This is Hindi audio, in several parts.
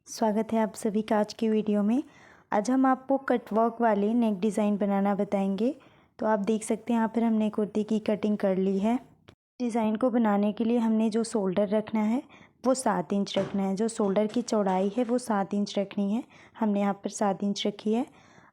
स्वागत है आप सभी का आज की वीडियो में। आज हम आपको कटवर्क वाले नेक डिज़ाइन बनाना बताएंगे। तो आप देख सकते हैं यहाँ पर हमने कुर्ती की कटिंग कर ली है। डिज़ाइन को बनाने के लिए हमने जो शोल्डर रखना है वो 7 इंच रखना है। जो शोल्डर की चौड़ाई है वो 7 इंच रखनी है। हमने यहाँ पर 7 इंच रखी है।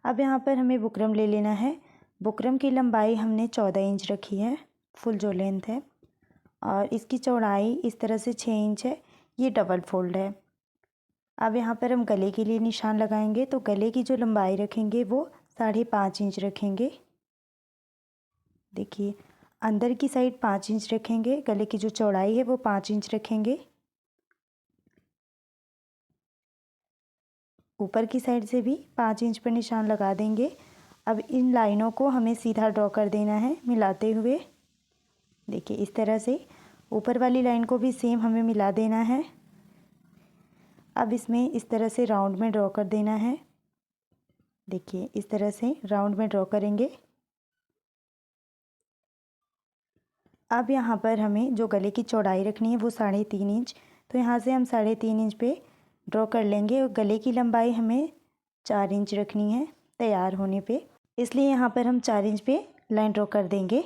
अब यहाँ पर हमें बुकरम ले लेना है। बुकरम की लंबाई हमने 14 इंच रखी है, फुल जो लेंथ है, और इसकी चौड़ाई इस तरह से 6 इंच है। ये डबल फोल्ड है। अब यहाँ पर हम गले के लिए निशान लगाएंगे। तो गले की जो लंबाई रखेंगे वो 5.5 इंच रखेंगे। देखिए, अंदर की साइड 5 इंच रखेंगे। गले की जो चौड़ाई है वो 5 इंच रखेंगे। ऊपर की साइड से भी 5 इंच पर निशान लगा देंगे। अब इन लाइनों को हमें सीधा ड्रॉ कर देना है मिलाते हुए। देखिए, इस तरह से ऊपर वाली लाइन को भी सेम हमें मिला देना है। अब इसमें इस तरह से राउंड में ड्रॉ कर देना है। देखिए, इस तरह से राउंड में ड्रॉ करेंगे। अब यहाँ पर हमें जो गले की चौड़ाई रखनी है वो 3.5 इंच। तो यहाँ से हम 3.5 इंच पे ड्रॉ कर लेंगे और गले की लंबाई हमें 4 इंच रखनी है तैयार होने पे, इसलिए यहाँ पर हम 4 इंच पे लाइन ड्रॉ कर देंगे।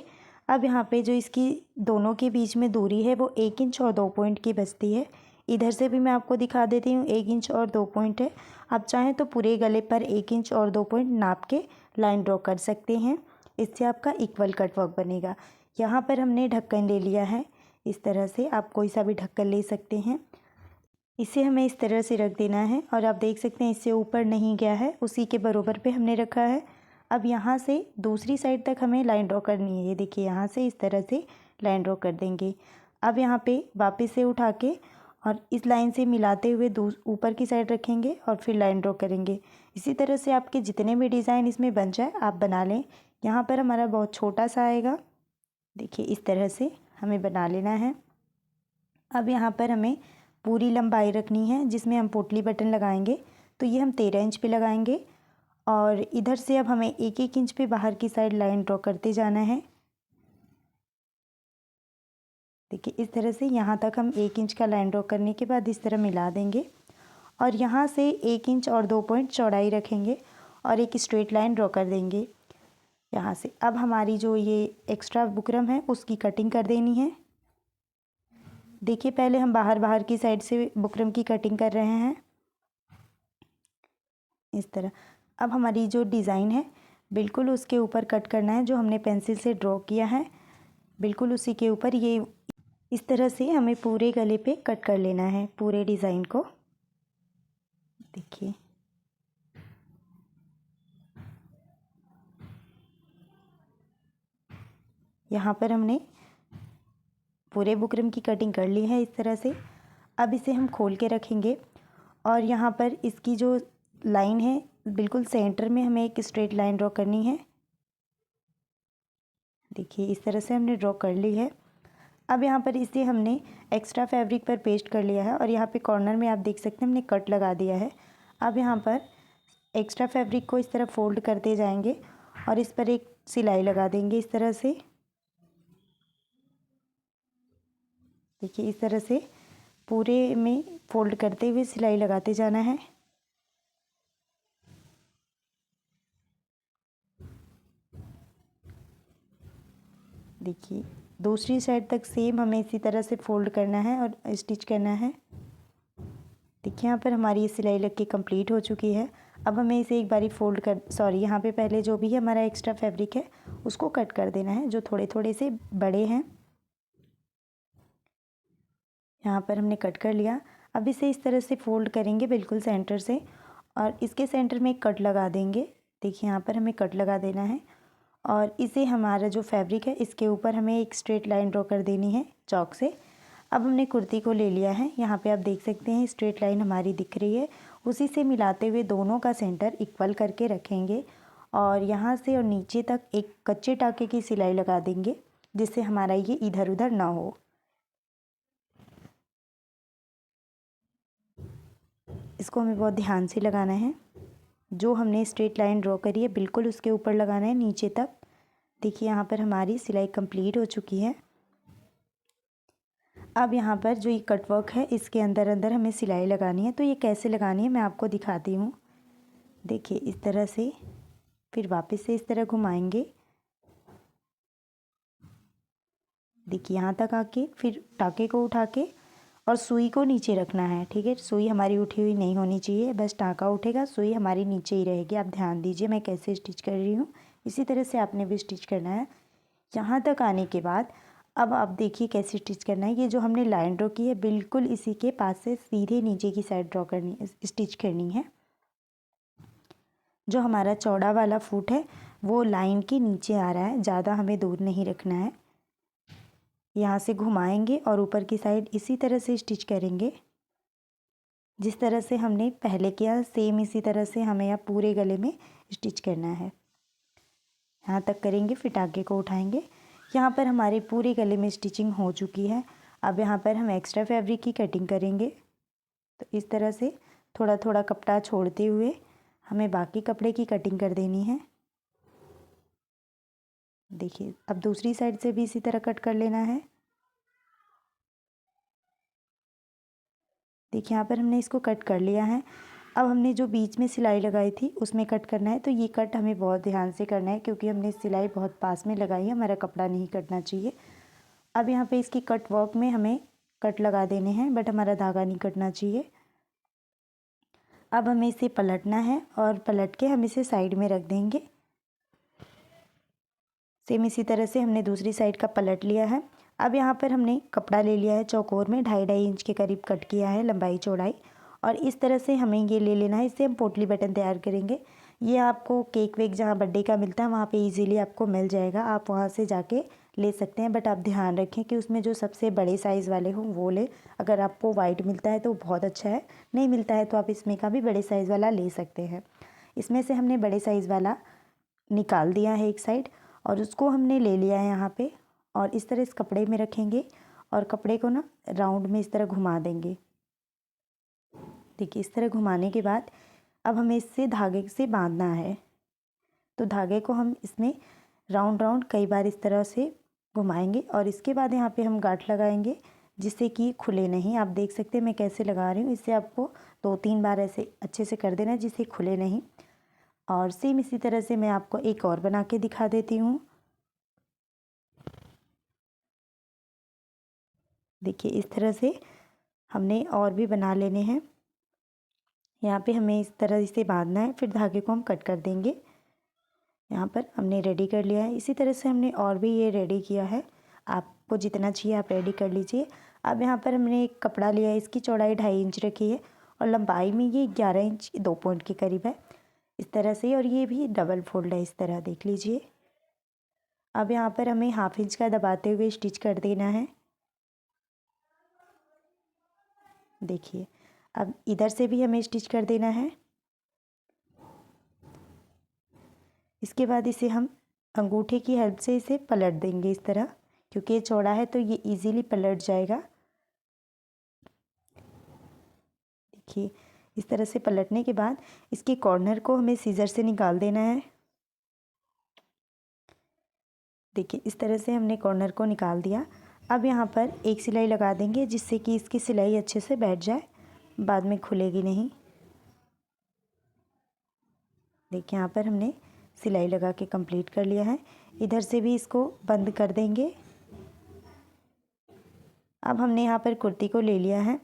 अब यहाँ पे जो इसकी दोनों के बीच में दूरी है वो 1 इंच और 2 पॉइंट की बचती है। इधर से भी मैं आपको दिखा देती हूँ, 1 इंच और 2 पॉइंट है। आप चाहें तो पूरे गले पर 1 इंच और 2 पॉइंट नाप के लाइन ड्रॉ कर सकते हैं। इससे आपका इक्वल कटवर्क बनेगा। यहाँ पर हमने ढक्कन ले लिया है। इस तरह से आप कोई सा भी ढक्कन ले सकते हैं। इसे हमें इस तरह से रख देना है और आप देख सकते हैं इससे ऊपर नहीं गया है, उसी के बराबर पे हमने रखा है। अब यहाँ से दूसरी साइड तक हमें लाइन ड्रॉ करनी है। ये देखिए, यहाँ से इस तरह से लाइन ड्रॉ कर देंगे। अब यहाँ पे वापस से उठा के और इस लाइन से मिलाते हुए ऊपर की साइड रखेंगे और फिर लाइन ड्रॉ करेंगे। इसी तरह से आपके जितने भी डिज़ाइन इसमें बन जाए आप बना लें। यहाँ पर हमारा बहुत छोटा सा आएगा। देखिए, इस तरह से हमें बना लेना है। अब यहाँ पर हमें पूरी लंबाई रखनी है जिसमें हम पोटली बटन लगाएंगे। तो ये हम 13 इंच पे लगाएंगे और इधर से अब हमें 1-1 इंच पे बाहर की साइड लाइन ड्रॉ करते जाना है। देखिए, इस तरह से यहाँ तक हम 1 इंच का लाइन ड्रॉ करने के बाद इस तरह मिला देंगे और यहाँ से 1 इंच और 2 पॉइंट चौड़ाई रखेंगे और एक स्ट्रेट लाइन ड्रॉ कर देंगे यहाँ से। अब हमारी जो ये एक्स्ट्रा बुकरम है उसकी कटिंग कर देनी है। देखिए, पहले हम बाहर की साइड से बुकरम की कटिंग कर रहे हैं इस तरह। अब हमारी जो डिज़ाइन है बिल्कुल उसके ऊपर कट करना है, जो हमने पेंसिल से ड्रॉ किया है बिल्कुल उसी के ऊपर। ये इस तरह से हमें पूरे गले पे कट कर लेना है पूरे डिज़ाइन को। देखिए, यहाँ पर हमने पूरे बुकरम की कटिंग कर ली है इस तरह से। अब इसे हम खोल के रखेंगे और यहाँ पर इसकी जो लाइन है बिल्कुल सेंटर में हमें एक स्ट्रेट लाइन ड्रॉ करनी है। देखिए, इस तरह से हमने ड्रॉ कर ली है। अब यहाँ पर इसे हमने एक्स्ट्रा फैब्रिक पर पेस्ट कर लिया है और यहाँ पे कॉर्नर में आप देख सकते हैं हमने कट लगा दिया है। अब यहाँ पर एक्स्ट्रा फैब्रिक को इस तरह फोल्ड करते जाएंगे और इस पर एक सिलाई लगा देंगे इस तरह से। देखिए, इस तरह से पूरे में फोल्ड करते हुए सिलाई लगाते जाना है। देखिए, दूसरी साइड तक सेम हमें इसी तरह से फोल्ड करना है और स्टिच करना है। देखिए, यहाँ पर हमारी ये सिलाई लग के कंप्लीट हो चुकी है। अब हमें इसे एक बारी फोल्ड कर यहाँ पे पहले जो भी हमारा एक्स्ट्रा फैब्रिक है उसको कट कर देना है, जो थोड़े थोड़े से बड़े हैं। यहाँ पर हमने कट कर लिया। अब इसे इस तरह से फोल्ड करेंगे बिल्कुल सेंटर से और इसके सेंटर में एक कट लगा देंगे। देखिए, यहाँ पर हमें कट लगा देना है और इसे हमारा जो फैब्रिक है इसके ऊपर हमें एक स्ट्रेट लाइन ड्रॉ कर देनी है चॉक से। अब हमने कुर्ती को ले लिया है। यहाँ पे आप देख सकते हैं स्ट्रेट लाइन हमारी दिख रही है। उसी से मिलाते हुए दोनों का सेंटर इक्वल करके रखेंगे और यहाँ से और नीचे तक एक कच्चे टाके की सिलाई लगा देंगे जिससे हमारा ये इधर उधर ना हो। इसको हमें बहुत ध्यान से लगाना है। जो हमने स्ट्रेट लाइन ड्रॉ करी है बिल्कुल उसके ऊपर लगाना है नीचे तक। देखिए, यहाँ पर हमारी सिलाई कंप्लीट हो चुकी है। अब यहाँ पर जो ये कट वर्क है इसके अंदर अंदर हमें सिलाई लगानी है। तो ये कैसे लगानी है मैं आपको दिखाती हूँ। देखिए इस तरह से, फिर वापस से इस तरह घुमाएंगे। देखिए यहाँ तक आके फिर टाँके को उठा के और सुई को नीचे रखना है। ठीक है, सुई हमारी उठी हुई नहीं होनी चाहिए, बस टाँका उठेगा, सुई हमारी नीचे ही रहेगी। आप ध्यान दीजिए मैं कैसे स्टिच कर रही हूँ, इसी तरह से आपने भी स्टिच करना है। यहाँ तक आने के बाद अब आप देखिए कैसे स्टिच करना है। ये जो हमने लाइन ड्रॉ की है बिल्कुल इसी के पास से सीधे नीचे की साइड ड्रॉ करनी, स्टिच करनी है। जो हमारा चौड़ा वाला फुट है वो लाइन के नीचे आ रहा है, ज़्यादा हमें दूर नहीं रखना है। यहाँ से घुमाएंगे और ऊपर की साइड इसी तरह से स्टिच करेंगे जिस तरह से हमने पहले किया, सेम इसी तरह से हमें यहाँ पूरे गले में स्टिच करना है। यहाँ तक करेंगे, फिर टाँके को उठाएंगे। यहाँ पर हमारे पूरे गले में स्टिचिंग हो चुकी है। अब यहाँ पर हम एक्स्ट्रा फैब्रिक की कटिंग करेंगे। तो इस तरह से थोड़ा थोड़ा कपड़ा छोड़ते हुए हमें बाकी कपड़े की कटिंग कर देनी है। देखिए अब दूसरी साइड से भी इसी तरह कट कर लेना है। देखिए यहाँ पर हमने इसको कट कर लिया है। अब हमने जो बीच में सिलाई लगाई थी उसमें कट करना है। तो ये कट हमें बहुत ध्यान से करना है क्योंकि हमने सिलाई बहुत पास में लगाई है, हमारा कपड़ा नहीं कटना चाहिए। अब यहाँ पे इसकी कट वर्क में हमें कट लगा देने हैं, बट हमारा धागा नहीं कटना चाहिए। अब हमें इसे पलटना है और पलट के हम इसे साइड में रख देंगे। सेम इसी तरह से हमने दूसरी साइड का पलट लिया है। अब यहाँ पर हमने कपड़ा ले लिया है चौकोर में 2.5 इंच के करीब कट किया है लंबाई चौड़ाई, और इस तरह से हमें ये ले लेना है। इससे हम पोटली बटन तैयार करेंगे। ये आपको केक वेक जहाँ बर्थडे का मिलता है वहाँ पे इजीली आपको मिल जाएगा, आप वहाँ से जाके ले सकते हैं। बट आप ध्यान रखें कि उसमें जो सबसे बड़े साइज़ वाले हों वो ले। अगर आपको वाइट मिलता है तो बहुत अच्छा है, नहीं मिलता है तो आप इसमें का भी बड़े साइज़ वाला ले सकते हैं। इसमें से हमने बड़े साइज़ वाला निकाल दिया है एक साइड, और उसको हमने ले लिया है यहाँ पे, और इस तरह इस कपड़े में रखेंगे और कपड़े को ना राउंड में इस तरह घुमा देंगे। देखिए इस तरह घुमाने के बाद अब हमें इससे धागे से बांधना है। तो धागे को हम इसमें राउंड राउंड कई बार इस तरह से घुमाएंगे और इसके बाद यहाँ पे हम गांठ लगाएंगे जिससे कि खुले नहीं। आप देख सकते हैं मैं कैसे लगा रही हूँ। इससे आपको 2-3 बार ऐसे अच्छे से कर देना है जिससे खुले नहीं। और सेम इसी तरह से मैं आपको एक और बना के दिखा देती हूँ। देखिए इस तरह से हमने और भी बना लेने हैं। यहाँ पे हमें इस तरह से बांधना है, फिर धागे को हम कट कर देंगे। यहाँ पर हमने रेडी कर लिया है। इसी तरह से हमने और भी ये रेडी किया है। आपको जितना चाहिए आप रेडी कर लीजिए। अब यहाँ पर हमने एक कपड़ा लिया है, इसकी चौड़ाई 2.5 इंच रखी है और लंबाई में ये 11 इंच 2 पॉइंट के करीब है इस तरह से, और ये भी डबल फोल्ड है इस तरह, देख लीजिए। अब यहाँ पर हमें 1/2 इंच का दबाते हुए स्टिच कर देना है। देखिए अब इधर से भी हमें स्टिच कर देना है। इसके बाद इसे हम अंगूठे की हेल्प से इसे पलट देंगे इस तरह, क्योंकि ये चौड़ा है तो ये इजीली पलट जाएगा। देखिए इस तरह से पलटने के बाद इसके कॉर्नर को हमें सीजर से निकाल देना है। देखिए इस तरह से हमने कॉर्नर को निकाल दिया। अब यहाँ पर एक सिलाई लगा देंगे जिससे कि इसकी सिलाई अच्छे से बैठ जाए, बाद में खुलेगी नहीं। देखिए यहाँ पर हमने सिलाई लगा के कंप्लीट कर लिया है। इधर से भी इसको बंद कर देंगे। अब हमने यहाँ पर कुर्ती को ले लिया है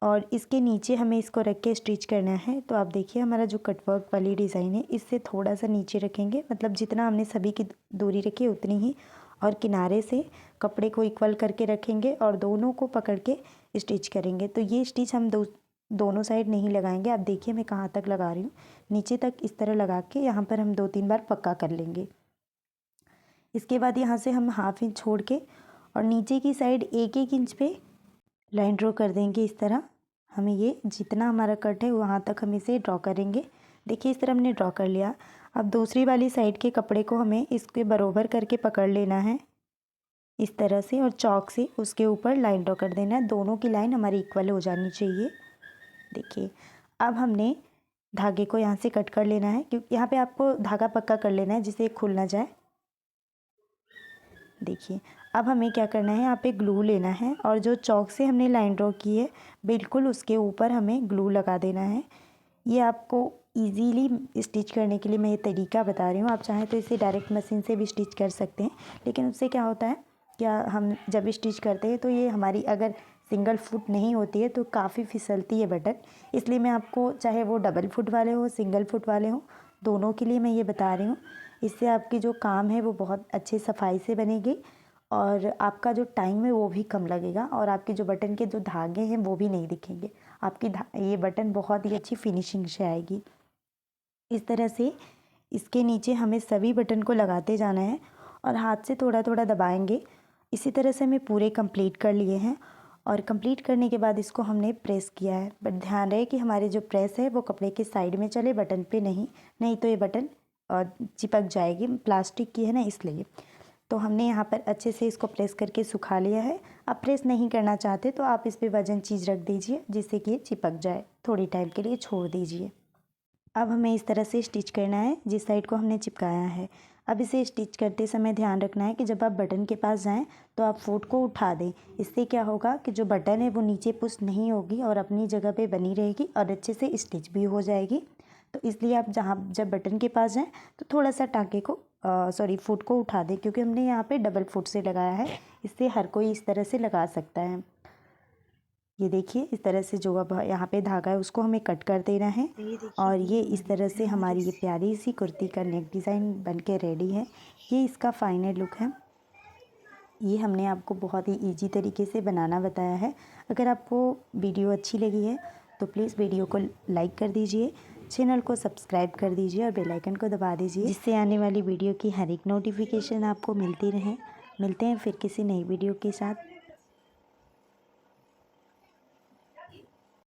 और इसके नीचे हमें इसको रख के स्टिच करना है। तो आप देखिए हमारा जो कटवर्क वाली डिज़ाइन है इससे थोड़ा सा नीचे रखेंगे, मतलब जितना हमने सभी की दूरी रखी है उतनी ही, और किनारे से कपड़े को इक्वल करके रखेंगे और दोनों को पकड़ के स्टिच करेंगे। तो ये स्टिच हम दोनों साइड नहीं लगाएंगे। आप देखिए मैं कहाँ तक लगा रही हूँ, नीचे तक इस तरह लगा के यहाँ पर हम 2-3 बार पक्का कर लेंगे। इसके बाद यहाँ से हम 1/2 इंच छोड़ के और नीचे की साइड 1-1 इंच पे लाइन ड्रॉ कर देंगे इस तरह। हमें ये जितना हमारा कट है वहाँ तक हम इसे ड्रॉ करेंगे। देखिए इस तरह हमने ड्रॉ कर लिया। अब दूसरी वाली साइड के कपड़े को हमें इसके बराबर करके पकड़ लेना है इस तरह से, और चॉक से उसके ऊपर लाइन ड्रॉ कर देना है। दोनों की लाइन हमारी इक्वल हो जानी चाहिए। देखिए अब हमने धागे को यहाँ से कट कर लेना है, क्योंकि यहाँ पे आपको धागा पक्का कर लेना है जिससे खुल ना जाए। देखिए अब हमें क्या करना है, यहाँ पे ग्लू लेना है और जो चौक से हमने लाइन ड्रॉ की है बिल्कुल उसके ऊपर हमें ग्लू लगा देना है। ये आपको इजीली स्टिच करने के लिए मैं ये तरीका बता रही हूँ। आप चाहें तो इसे डायरेक्ट मशीन से भी स्टिच कर सकते हैं, लेकिन उससे क्या होता है, क्या हम जब स्टिच करते हैं तो ये हमारी अगर सिंगल फुट नहीं होती है तो काफ़ी फिसलती है बटन। इसलिए मैं आपको, चाहे वो डबल फुट वाले हो सिंगल फुट वाले हो, दोनों के लिए मैं ये बता रही हूँ। इससे आपकी जो काम है वो बहुत अच्छी सफाई से बनेगी और आपका जो टाइम है वो भी कम लगेगा और आपके जो बटन के जो धागे हैं वो भी नहीं दिखेंगे। आपकी ये बटन बहुत ही अच्छी फिनिशिंग से आएगी। इस तरह से इसके नीचे हमें सभी बटन को लगाते जाना है और हाथ से थोड़ा थोड़ा दबाएंगे। इसी तरह से हमें पूरे कंप्लीट कर लिए हैं और कंप्लीट करने के बाद इसको हमने प्रेस किया है। बट ध्यान रहे कि हमारे जो प्रेस है वो कपड़े के साइड में चले, बटन पे नहीं तो ये बटन चिपक जाएगी, प्लास्टिक की है ना इसलिए। तो हमने यहाँ पर अच्छे से इसको प्रेस करके सुखा लिया है। आप प्रेस नहीं करना चाहते तो आप इस पर वजन चीज़ रख दीजिए जिससे कि ये चिपक जाए, थोड़ी टाइम के लिए छोड़ दीजिए। अब हमें इस तरह से स्टिच करना है जिस साइड को हमने चिपकाया है। अब इसे स्टिच करते समय ध्यान रखना है कि जब आप बटन के पास जाएं तो आप फुट को उठा दें। इससे क्या होगा कि जो बटन है वो नीचे पुश नहीं होगी और अपनी जगह पे बनी रहेगी और अच्छे से स्टिच भी हो जाएगी। तो इसलिए आप जब बटन के पास जाएं तो थोड़ा सा टाँके को फुट को उठा दें, क्योंकि हमने यहाँ पे डबल फुट से लगाया है। इससे हर कोई इस तरह से लगा सकता है। ये देखिए इस तरह से जो अब यहाँ पे धागा है उसको हमें कट कर देना है और ये इस तरह से हमारी ये प्यारी सी कुर्ती का नेक डिज़ाइन बन के रेडी है। ये इसका फाइनल लुक है। ये हमने आपको बहुत ही इजी तरीके से बनाना बताया है। अगर आपको वीडियो अच्छी लगी है तो प्लीज़ वीडियो को लाइक कर दीजिए, चैनल को सब्सक्राइब कर दीजिए और बेल आइकन को दबा दीजिए, जिससे आने वाली वीडियो की हर एक नोटिफिकेशन आपको मिलती रहे। मिलते हैं फिर किसी नई वीडियो के साथ।